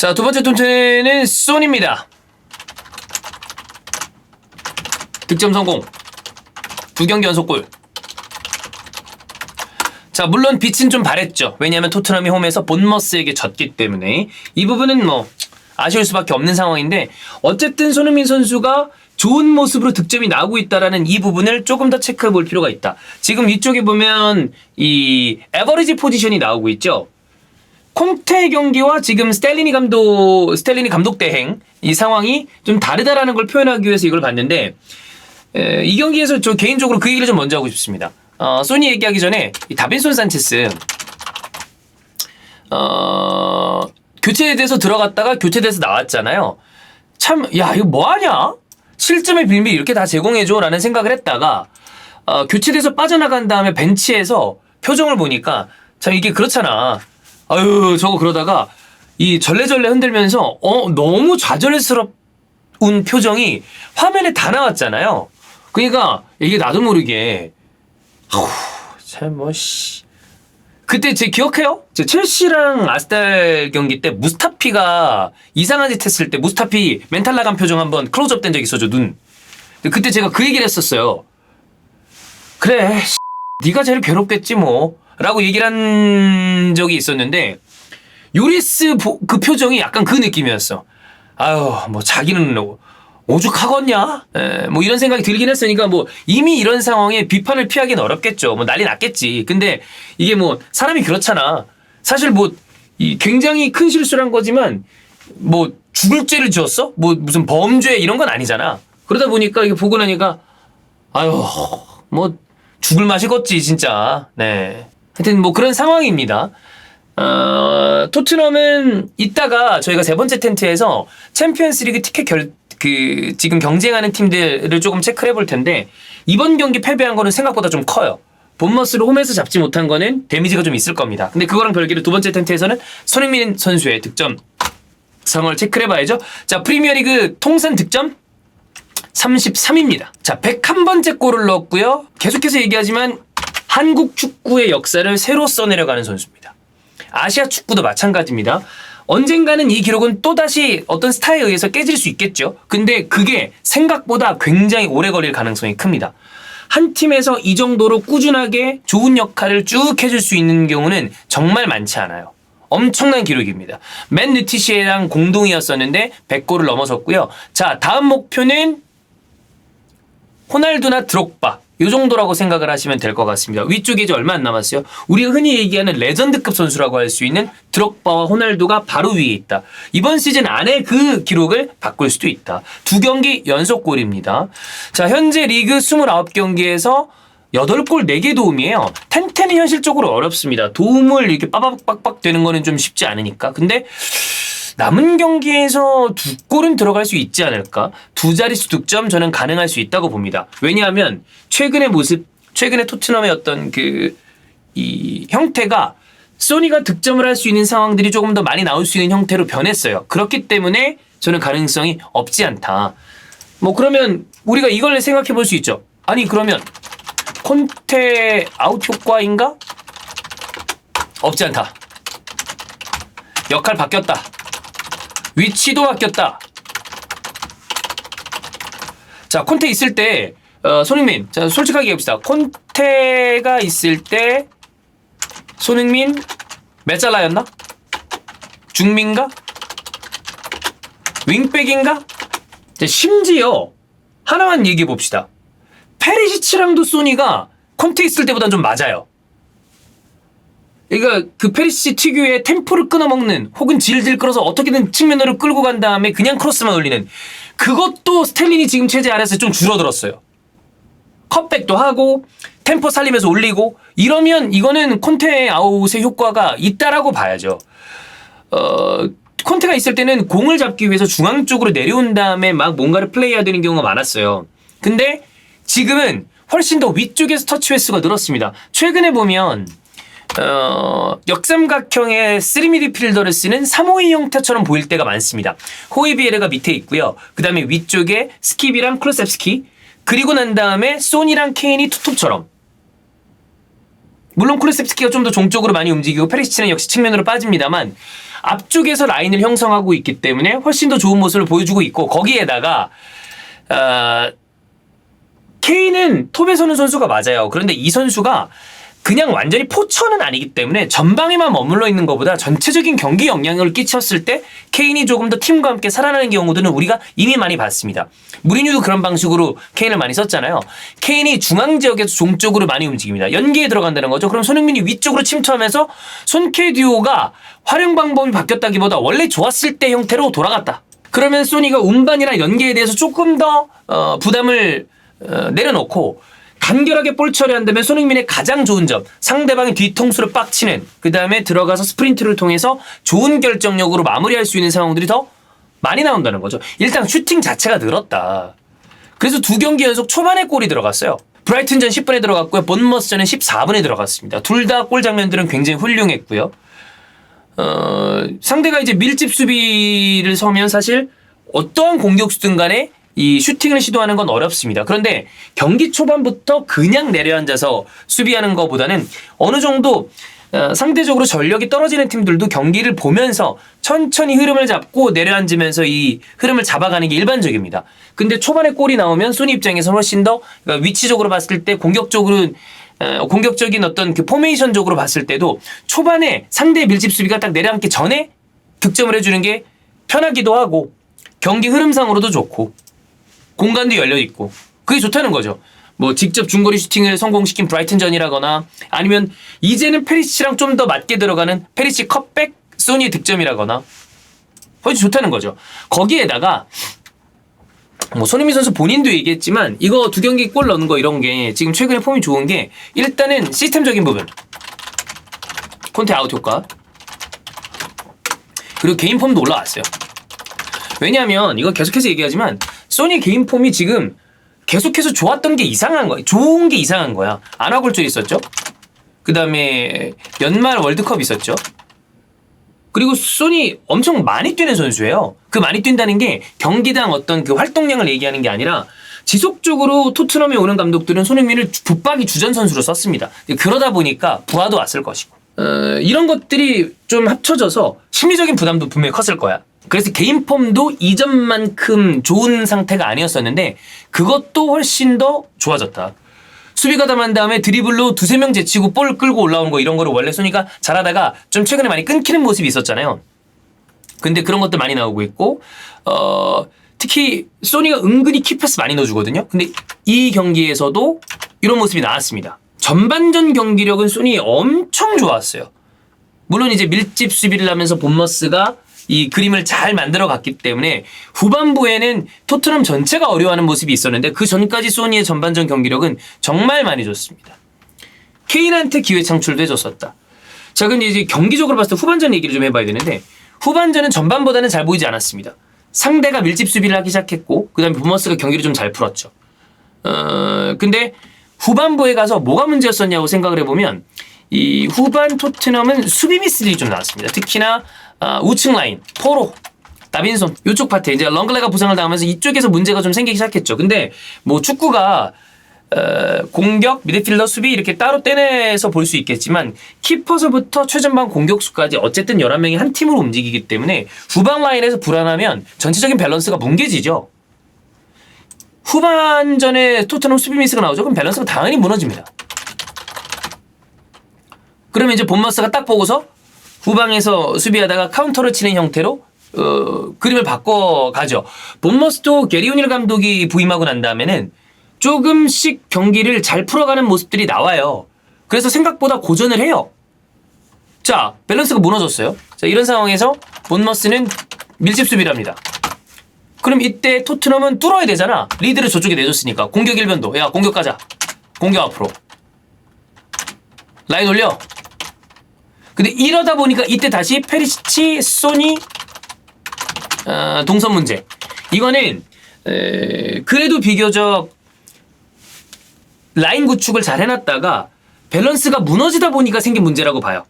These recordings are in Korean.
자, 두 번째 톤트는 손입니다. 득점 성공. 2경기 연속골. 자, 물론 빛은 좀 바랬죠. 왜냐하면 토트넘이 홈에서 본머스에게 졌기 때문에 이 부분은 뭐 아쉬울 수밖에 없는 상황인데, 어쨌든 손흥민 선수가 좋은 모습으로 득점이 나오고 있다라는 이 부분을 조금 더 체크해 볼 필요가 있다. 지금 위쪽에 보면 이 에버리지 포지션이 나오고 있죠. 콘테 경기와 지금 스텔리니 감독 대행 이 상황이 좀 다르다라는 걸 표현하기 위해서 이걸 봤는데, 이 경기에서 저 개인적으로 그 얘기를 좀 먼저 하고 싶습니다. 소니 얘기하기 전에 이 다빈손 산체스 교체돼서 들어갔다가 교체돼서 나왔잖아요. 참, 야, 이거 뭐하냐? 실점의 빌미 이렇게 다 제공해줘 라는 생각을 했다가 교체돼서 빠져나간 다음에 벤치에서 표정을 보니까 참 이게 그렇잖아. 아유, 저거 그러다가 이 절레절레 흔들면서 너무 좌절스러운 표정이 화면에 다 나왔잖아요. 그러니까 이게 나도 모르게 참 그때 제 기억해요? 제 첼시랑 아스날 경기 때 무스타피가 이상한 짓 했을 때 무스타피 멘탈 나간 표정 한번 클로즈업 된 적 있었죠, 눈. 그때 제가 그 얘기를 했었어요. 그래, 네가 제일 괴롭겠지 뭐 라고 얘기를 한 적이 있었는데, 요리스 그 표정이 약간 그 느낌이었어. 아유, 뭐 자기는 오죽하겠냐? 뭐 이런 생각이 들긴 했으니까 뭐 이미 이런 상황에 비판을 피하기는 어렵겠죠. 뭐 난리 났겠지. 근데 이게 뭐 사람이 그렇잖아. 사실 뭐 이 굉장히 큰 실수를 한 거지만 뭐 죽을 죄를 지었어? 뭐 무슨 범죄 이런 건 아니잖아. 그러다 보니까 이게 보고 나니까 아유, 뭐 죽을 맛이겠지 진짜. 네. 하여튼 뭐 그런 상황입니다. 토트넘은 이따가 저희가 세 번째 텐트에서 챔피언스리그 티켓 지금 경쟁하는 팀들을 조금 체크를 해볼 텐데, 이번 경기 패배한 거는 생각보다 좀 커요. 본머스를 홈에서 잡지 못한 거는 데미지가 좀 있을 겁니다. 근데 그거랑 별개로 두 번째 텐트에서는 손흥민 선수의 득점 상을 체크를 해봐야죠. 자, 프리미어리그 통산 득점 33입니다. 자, 101번째 골을 넣었고요. 계속해서 얘기하지만 한국 축구의 역사를 새로 써내려가는 선수입니다. 아시아 축구도 마찬가지입니다. 언젠가는 이 기록은 또다시 어떤 스타에 의해서 깨질 수 있겠죠. 근데 그게 생각보다 굉장히 오래 걸릴 가능성이 큽니다. 한 팀에서 이 정도로 꾸준하게 좋은 역할을 쭉 해줄 수 있는 경우는 정말 많지 않아요. 엄청난 기록입니다. 맨 느티시에랑 공동이었었는데 100골을 넘어섰고요. 자, 다음 목표는 호날두나 드록바, 이 정도라고 생각을 하시면 될 것 같습니다. 위쪽에 이제 얼마 안 남았어요. 우리가 흔히 얘기하는 레전드급 선수라고 할 수 있는 드록바와 호날두가 바로 위에 있다. 이번 시즌 안에 그 기록을 바꿀 수도 있다. 2경기 연속골입니다. 자, 현재 리그 29경기에서 8골 4개 도움이에요. 텐텐이 현실적으로 어렵습니다. 도움을 이렇게 빠박빡박 되는 거는 좀 쉽지 않으니까. 근데 남은 경기에서 2골은 들어갈 수 있지 않을까? 2자릿수 득점 저는 가능할 수 있다고 봅니다. 왜냐하면 최근의 모습, 최근에 토트넘의 어떤 이 형태가 소니가 득점을 할 수 있는 상황들이 조금 더 많이 나올 수 있는 형태로 변했어요. 그렇기 때문에 저는 가능성이 없지 않다. 뭐 그러면 우리가 이걸 생각해 볼 수 있죠. 아니 그러면 콘테 아웃 효과인가? 없지 않다. 역할 바뀌었다. 위치도 바뀌었다. 자, 콘테 있을 때 손흥민, 자, 솔직하게 해봅시다. 콘테가 있을 때 손흥민 메잘라였나? 중민가? 윙백인가? 심지어 하나만 얘기해 봅시다. 페리시치랑도 소니가 콘테 있을 때보단 좀 맞아요. 그러니까 그 페리시치 특유의 템포를 끊어먹는, 혹은 질질 끌어서 어떻게든 측면으로 끌고 간 다음에 그냥 크로스만 올리는, 그것도 스텔린이 지금 체제 아래서 좀 줄어들었어요. 컷백도 하고 템포 살리면서 올리고 이러면 이거는 콘테 아웃의 효과가 있다라고 봐야죠. 콘테가 있을 때는 공을 잡기 위해서 중앙 쪽으로 내려온 다음에 막 뭔가를 플레이해야 되는 경우가 많았어요. 근데 지금은 훨씬 더 위쪽에서 터치 횟수가 늘었습니다. 최근에 보면 역삼각형의 3미드필더를 쓰는 352 형태처럼 보일 때가 많습니다. 호이비에르가 밑에 있고요. 그 다음에 위쪽에 스킵이랑 클루셉스키, 그리고 난 다음에 소니랑 케인이 투톱처럼 물론 쿠르셉스키가 좀 더 종쪽으로 많이 움직이고 페리시치는 역시 측면으로 빠집니다만 앞쪽에서 라인을 형성하고 있기 때문에 훨씬 더 좋은 모습을 보여주고 있고 거기에다가 케인은 톱에 서는 선수가 맞아요. 그런데 이 선수가 그냥 완전히 포천은 아니기 때문에 전방에만 머물러 있는 것보다 전체적인 경기 영향을 끼쳤을 때 케인이 조금 더 팀과 함께 살아나는 경우들은 우리가 이미 많이 봤습니다. 무리뉴도 그런 방식으로 케인을 많이 썼잖아요. 케인이 중앙 지역에서 종쪽으로 많이 움직입니다. 연계에 들어간다는 거죠. 그럼 손흥민이 위쪽으로 침투하면서 손케 듀오가 활용 방법이 바뀌었다기보다 원래 좋았을 때 형태로 돌아갔다. 그러면 소니가 운반이나 연계에 대해서 조금 더 부담을 내려놓고 간결하게 볼 처리한다면 손흥민의 가장 좋은 점, 상대방의 뒤통수를 빡치는, 그 다음에 들어가서 스프린트를 통해서 좋은 결정력으로 마무리할 수 있는 상황들이 더 많이 나온다는 거죠. 일단 슈팅 자체가 늘었다. 그래서 2경기 연속 초반에 골이 들어갔어요. 브라이튼전 10분에 들어갔고요. 본머스전은 14분에 들어갔습니다. 둘 다 골 장면들은 굉장히 훌륭했고요. 상대가 이제 밀집 수비를 서면 사실 어떠한 공격수든 간에 이 슈팅을 시도하는 건 어렵습니다. 그런데 경기 초반부터 그냥 내려앉아서 수비하는 것보다는 어느 정도 상대적으로 전력이 떨어지는 팀들도 경기를 보면서 천천히 흐름을 잡고 내려앉으면서 이 흐름을 잡아가는 게 일반적입니다. 근데 초반에 골이 나오면 소니 입장에서는 훨씬 더 그러니까 위치적으로 봤을 때 공격적인 어떤 그 포메이션적으로 봤을 때도 초반에 상대의 밀집 수비가 딱 내려앉기 전에 득점을 해주는 게 편하기도 하고 경기 흐름상으로도 좋고 공간도 열려있고 그게 좋다는 거죠. 뭐 직접 중거리 슈팅을 성공시킨 브라이튼전이라거나 아니면 이제는 페리시치랑 좀 더 맞게 들어가는 페리시치 컷백 소니의 득점이라거나 훨씬 좋다는 거죠. 거기에다가 뭐 손흥민 선수 본인도 얘기했지만 이거 2경기 골 넣는 거 이런 게 지금 최근에 폼이 좋은 게 일단은 시스템적인 부분 콘테 아웃 효과 그리고 개인 폼도 올라왔어요. 왜냐하면 이건 계속해서 얘기하지만 소니 개인 폼이 지금 계속해서 좋았던 게 이상한 거야. 좋은 게 이상한 거야. 아나골절 있었죠. 그 다음에 연말 월드컵 있었죠. 그리고 소니 엄청 많이 뛰는 선수예요. 그 많이 뛴다는 게 경기당 어떤 그 활동량을 얘기하는 게 아니라 지속적으로 토트넘에 오는 감독들은 손흥민을 붙박이 주전 선수로 썼습니다. 그러다 보니까 부하도 왔을 것이고 이런 것들이 좀 합쳐져서 심리적인 부담도 분명히 컸을 거야. 그래서 개인 폼도 이전만큼 좋은 상태가 아니었었는데 그것도 훨씬 더 좋아졌다. 수비 가담한 다음에 드리블로 2-3명 제치고 볼 끌고 올라오는 거 이런 거를 원래 소니가 잘하다가 좀 최근에 많이 끊기는 모습이 있었잖아요. 근데 그런 것도 많이 나오고 있고 특히 소니가 은근히 키패스 많이 넣어주거든요. 근데 이 경기에서도 이런 모습이 나왔습니다. 전반전 경기력은 소니 엄청 좋았어요. 물론 이제 밀집 수비를 하면서 본머스가 이 그림을 잘 만들어 갔기 때문에 후반부에는 토트넘 전체가 어려워하는 모습이 있었는데 그 전까지 소니의 전반전 경기력은 정말 많이 좋습니다. 케인한테 기회 창출도 해줬었다. 자, 근데 이제 경기적으로 봤을 때 후반전 얘기를 좀 해봐야 되는데 후반전은 전반보다는 잘 보이지 않았습니다. 상대가 밀집 수비를 하기 시작했고 그 다음에 본머스가 경기를 좀 잘 풀었죠. 근데 후반부에 가서 뭐가 문제였었냐고 생각을 해보면 이 후반 토트넘은 수비 미스들이 좀 나왔습니다. 특히나 우측 라인, 포로, 다빈손 이쪽 파트 이제 렁글레가 부상을 당하면서 이쪽에서 문제가 좀 생기기 시작했죠. 근데 뭐 축구가 공격, 미드필더, 수비 이렇게 따로 떼내서 볼 수 있겠지만 키퍼서부터 최전방 공격수까지 어쨌든 11명이 한 팀으로 움직이기 때문에 후방 라인에서 불안하면 전체적인 밸런스가 뭉개지죠. 후반전에 토트넘 수비 미스가 나오죠. 그럼 밸런스가 당연히 무너집니다. 그러면 이제 본머스가 딱 보고서 후방에서 수비하다가 카운터를 치는 형태로 그림을 바꿔가죠. 본머스도 게리 오닐 감독이 부임하고 난 다음에는 조금씩 경기를 잘 풀어가는 모습들이 나와요. 그래서 생각보다 고전을 해요. 자, 밸런스가 무너졌어요. 자, 이런 상황에서 본머스는 밀집 수비를 합니다. 그럼 이때 토트넘은 뚫어야 되잖아. 리드를 저쪽에 내줬으니까. 공격 일변도. 야, 공격 가자. 공격 앞으로. 라인 올려. 근데 이러다 보니까 이때 다시 페리시치, 소니 동선 문제. 이거는 그래도 비교적 라인 구축을 잘 해놨다가 밸런스가 무너지다 보니까 생긴 문제라고 봐요.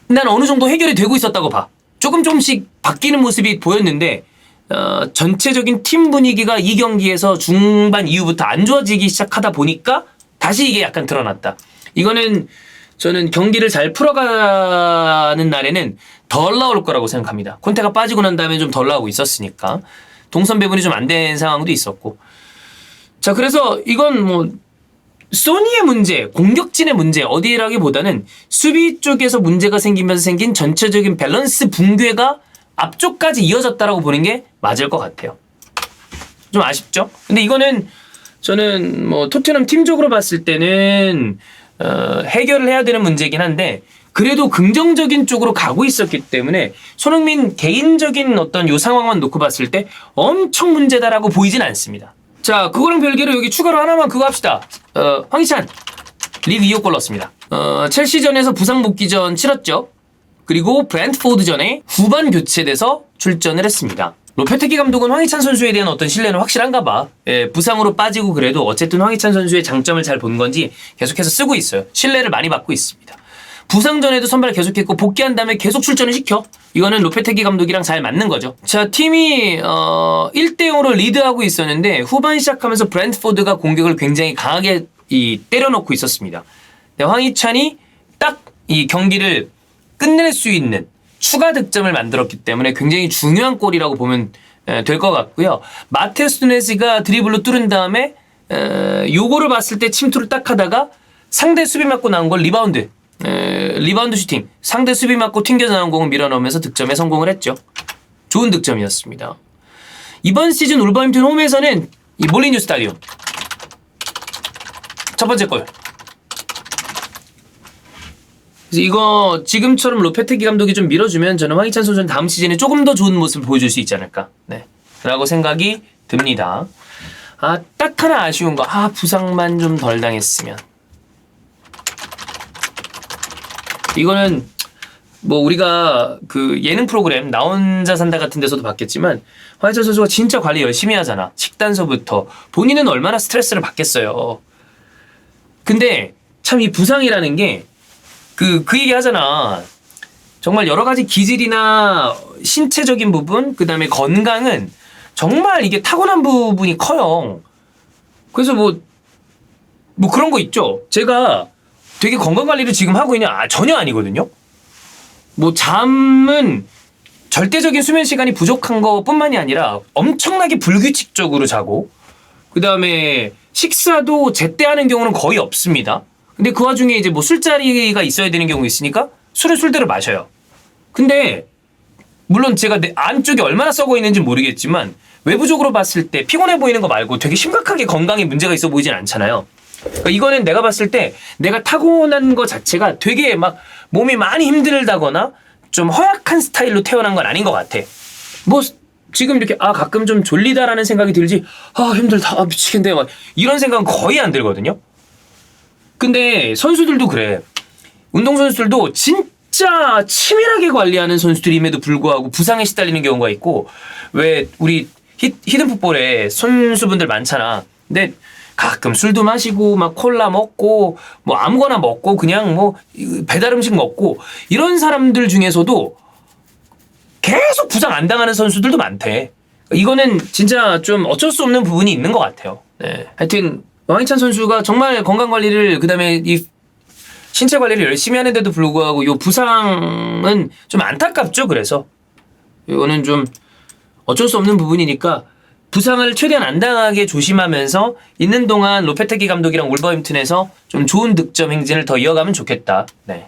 난 어느 정도 해결이 되고 있었다고 봐. 조금씩 바뀌는 모습이 보였는데 전체적인 팀 분위기가 이 경기에서 중반 이후부터 안 좋아지기 시작하다 보니까 다시 이게 약간 드러났다. 이거는 저는 경기를 잘 풀어가는 날에는 덜 나올 거라고 생각합니다. 콘테가 빠지고 난 다음에 좀 덜 나오고 있었으니까. 동선 배분이 좀 안 된 상황도 있었고. 자, 그래서 이건 뭐 소니의 문제, 공격진의 문제 어디라기보다는 수비 쪽에서 문제가 생기면서 생긴 전체적인 밸런스 붕괴가 앞쪽까지 이어졌다라고 보는 게 맞을 것 같아요. 좀 아쉽죠? 근데 이거는 저는 뭐 토트넘 팀적으로 봤을 때는 해결을 해야 되는 문제긴 한데 그래도 긍정적인 쪽으로 가고 있었기 때문에 손흥민 개인적인 어떤 요 상황만 놓고 봤을 때 엄청 문제다라고 보이진 않습니다. 자, 그거랑 별개로 여기 추가로 하나만 그거 합시다. 황희찬 리그 2호 골 넣었습니다. 첼시전에서 부상 복귀전 치렀죠. 그리고 브랜트포드전에 후반 교체돼서 출전을 했습니다. 로페테기 감독은 황희찬 선수에 대한 어떤 신뢰는 확실한가 봐. 예, 부상으로 빠지고 그래도 어쨌든 황희찬 선수의 장점을 잘 본 건지 계속해서 쓰고 있어요. 신뢰를 많이 받고 있습니다. 부상 전에도 선발을 계속했고 복귀한 다음에 계속 출전을 시켜. 이거는 로페테기 감독이랑 잘 맞는 거죠. 자, 팀이 1대0으로 리드하고 있었는데 후반 시작하면서 브랜트포드가 공격을 굉장히 강하게 때려놓고 있었습니다. 황희찬이 딱 이 경기를 끝낼 수 있는 추가 득점을 만들었기 때문에 굉장히 중요한 골이라고 보면 될 것 같고요. 마테우스 누네즈가 드리블로 뚫은 다음에 요거를 봤을 때 침투를 딱 하다가 상대 수비 맞고 나온 걸 리바운드 슈팅, 상대 수비 맞고 튕겨 나온 공을 밀어넣으면서 득점에 성공을 했죠. 좋은 득점이었습니다. 이번 시즌 울버햄튼 홈에서는 이 몰리뉴 스타디움 첫 번째 골. 그래서 이거 지금처럼 로페테기 감독이 좀 밀어주면 저는 황희찬 선수는 다음 시즌에 조금 더 좋은 모습을 보여줄 수 있지 않을까, 네, 라고 생각이 듭니다. 딱 하나 아쉬운 거, 부상만 좀 덜 당했으면. 이거는 뭐 우리가 그 예능 프로그램 나 혼자 산다 같은 데서도 봤겠지만 황희찬 선수가 진짜 관리 열심히 하잖아. 식단서부터. 본인은 얼마나 스트레스를 받겠어요. 근데 참 이 부상이라는 게 그 얘기 하잖아. 정말 여러 가지 기질이나 신체적인 부분, 그 다음에 건강은 정말 이게 타고난 부분이 커요. 그래서 뭐 그런 거 있죠. 제가 되게 건강관리를 지금 하고 있냐? 전혀 아니거든요. 뭐 잠은 절대적인 수면 시간이 부족한 것뿐만이 아니라 엄청나게 불규칙적으로 자고, 그 다음에 식사도 제때 하는 경우는 거의 없습니다. 근데 그 와중에 이제 뭐 술자리가 있어야 되는 경우 있으니까 술을 술대로 마셔요. 근데 물론 제가 내 안쪽에 얼마나 썩어 있는지 모르겠지만 외부적으로 봤을 때 피곤해 보이는 거 말고 되게 심각하게 건강에 문제가 있어 보이진 않잖아요. 그러니까 이거는 내가 봤을 때 내가 타고난 거 자체가 되게 막 몸이 많이 힘들다거나 좀 허약한 스타일로 태어난 건 아닌 것 같아. 뭐 지금 이렇게 가끔 좀 졸리다라는 생각이 들지 힘들다 미치겠네 막 이런 생각은 거의 안 들거든요. 근데 선수들도 그래. 운동선수들도 진짜 치밀하게 관리하는 선수들임에도 불구하고 부상에 시달리는 경우가 있고, 왜 우리 히든풋볼에 선수분들 많잖아. 근데 가끔 술도 마시고 막 콜라 먹고 뭐 아무거나 먹고 그냥 뭐 배달 음식 먹고 이런 사람들 중에서도 계속 부상 안 당하는 선수들도 많대. 이거는 진짜 좀 어쩔 수 없는 부분이 있는 것 같아요. 네. 하여튼 황희찬 선수가 정말 건강 관리를, 그다음에 이 신체 관리를 열심히 하는데도 불구하고 이 부상은 좀 안타깝죠. 그래서 이거는 좀 어쩔 수 없는 부분이니까 부상을 최대한 안 당하게 조심하면서 있는 동안 로페테기 감독이랑 울버햄튼에서 좀 좋은 득점 행진을 더 이어가면 좋겠다. 네.